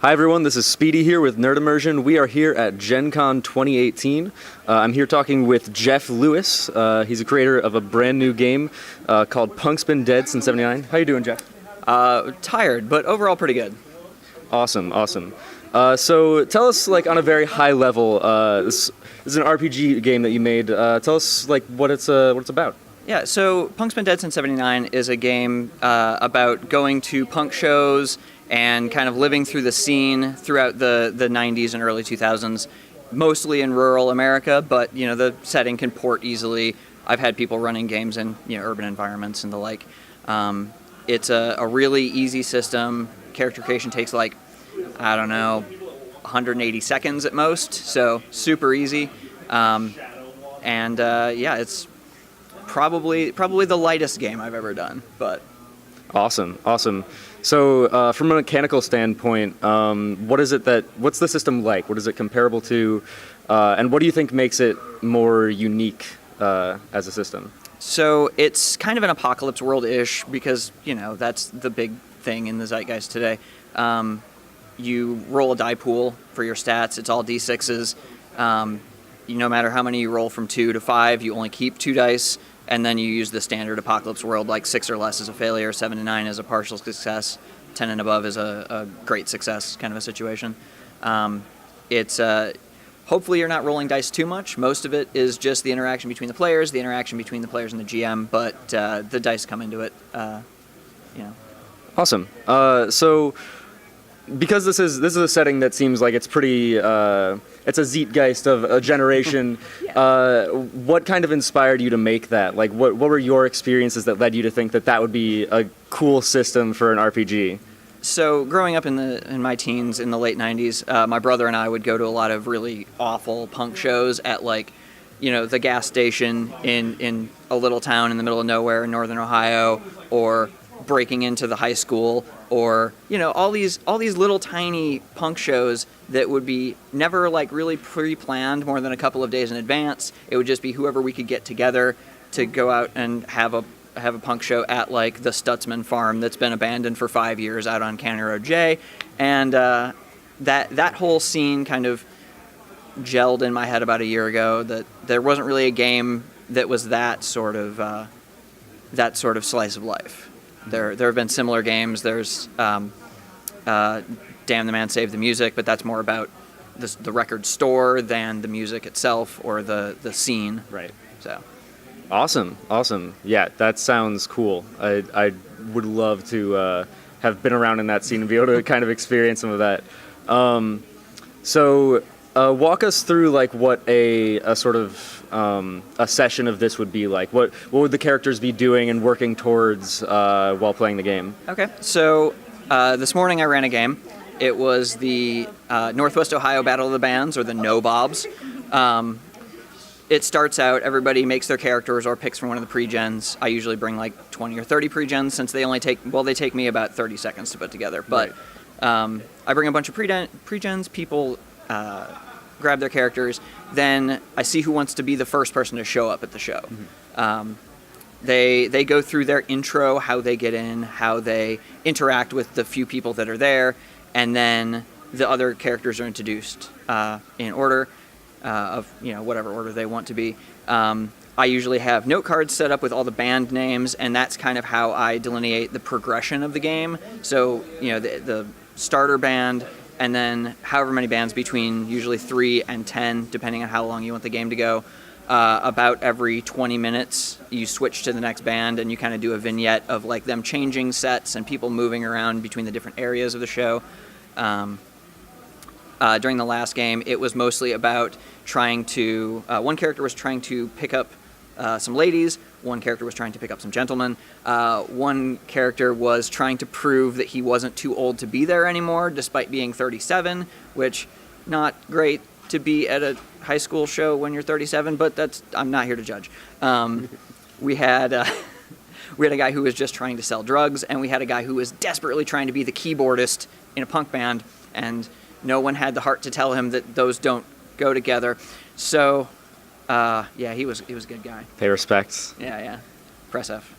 Hi everyone, this is Speedy here with Nerd Immersion. We are here at GenCon 2018. I'm here talking with Jeph Lewis. He's a creator of a brand new game called Punk's Been Dead Since '79. How you doing, Jeph? Tired, but overall pretty good. Awesome. So tell us, like, on a very high level, this is an RPG game that you made. Tell us, like, what it's about. Yeah, so Punk's Been Dead Since '79 is a game about going to punk shows and kind of living through the scene throughout the 90s and early 2000s, mostly in rural America, but, you know, the setting can port easily. I've had people running games in, you know, urban environments and the like. It's a really easy system. Character creation takes, like, I don't know, 180 seconds at most, so super easy. Yeah, it's probably the lightest game I've ever done, but... Awesome. So, from a mechanical standpoint, what's the system like? What is it comparable to, and what do you think makes it more unique as a system? So it's kind of an apocalypse world-ish because, you know, that's the big thing in the zeitgeist today. You roll a die pool for your stats. It's all D6s. No matter how many you roll from 2 to 5, you only keep 2 dice. And then you use the standard apocalypse world, like 6 or less is a failure, 7 to 9 is a partial success, 10 and above is a great success kind of a situation. Hopefully you're not rolling dice too much. Most of it is just the interaction between the players and the GM, but the dice come into it, Awesome. So, because this is a setting that seems like it's pretty, it's a zeitgeist of a generation. What kind of inspired you to make that? Like, what were your experiences that led you to think that would be a cool system for an RPG? So, growing up in my teens in the late '90s, my brother and I would go to a lot of really awful punk shows at, like, you know, the gas station in a little town in the middle of nowhere in northern Ohio, or breaking into the high school, or, you know, all these little tiny punk shows that would be never, like, really pre-planned more than a couple of days in advance. It would just be whoever we could get together to go out and have a punk show at, like, the Stutzman farm that's been abandoned for 5 years out on County Road J. And that whole scene kind of gelled in my head about a year ago, that there wasn't really a game that was that sort of slice of life. There have been similar games. There's Damn the Man Save the Music, but that's more about the record store than the music itself or the scene. Right. So. Awesome. Yeah, that sounds cool. I would love to have been around in that scene and be able to kind of experience some of that. So walk us through, like, what a sort of a session of this would be like. What would the characters be doing and working towards while playing the game? Okay, so this morning I ran a game. It was the Northwest Ohio Battle of the Bands, or the No-Bobs. It starts out, everybody makes their characters or picks from one of the pre-gens. I usually bring like 20 or 30 pre-gens, since they take me about 30 seconds to put together. But right. I bring a bunch of pre-gens, people grab their characters, then I see who wants to be the first person to show up at the show. Mm-hmm. They go through their intro, how they get in, how they interact with the few people that are there, and then the other characters are introduced in order of, you know, whatever order they want to be. I usually have note cards set up with all the band names, and that's kind of how I delineate the progression of the game. So, you know, the starter band, and then however many bands between usually 3 and 10, depending on how long you want the game to go. About every 20 minutes, you switch to the next band, and you kind of do a vignette of, like, them changing sets and people moving around between the different areas of the show. During the last game, it was mostly about trying to... one character was trying to pick up some ladies. One character was trying to pick up some gentlemen. One character was trying to prove that he wasn't too old to be there anymore, despite being 37, which, not great to be at a high school show when you're 37, but I'm not here to judge. We had a guy who was just trying to sell drugs, and we had a guy who was desperately trying to be the keyboardist in a punk band, and no one had the heart to tell him that those don't go together. So, yeah, he was a good guy. Pay respects. Yeah. Press F.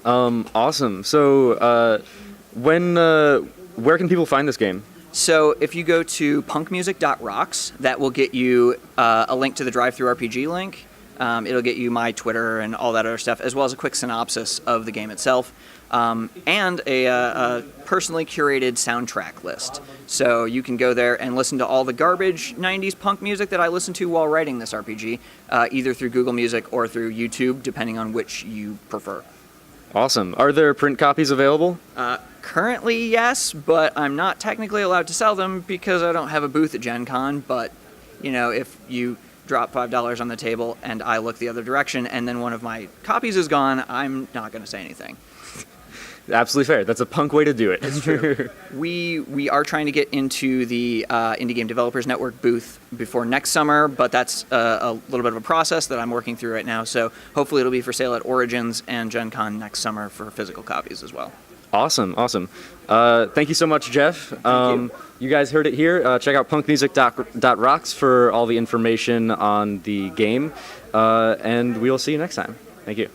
Awesome. So, when Where can people find this game? So if you go to punkmusic.rocks, that will get you a link to the drive-through RPG link. It'll get you my Twitter and all that other stuff, as well as a quick synopsis of the game itself, and a personally curated soundtrack list. So you can go there and listen to all the garbage 90s punk music that I listened to while writing this RPG, either through Google Music or through YouTube, depending on which you prefer. Awesome. Are there print copies available? Currently, yes, but I'm not technically allowed to sell them because I don't have a booth at GenCon. But, if you drop $5 on the table and I look the other direction and then one of my copies is gone, I'm not going to say anything. Absolutely fair. That's a punk way to do it. It's true. We are trying to get into the Indie Game Developers Network booth before next summer, but that's a little bit of a process that I'm working through right now. So hopefully it'll be for sale at Origins and Gen Con next summer for physical copies as well. Awesome. Thank you so much, Jeph. You guys heard it here. Check out punkmusic.rocks for all the information on the game, and we'll see you next time. Thank you.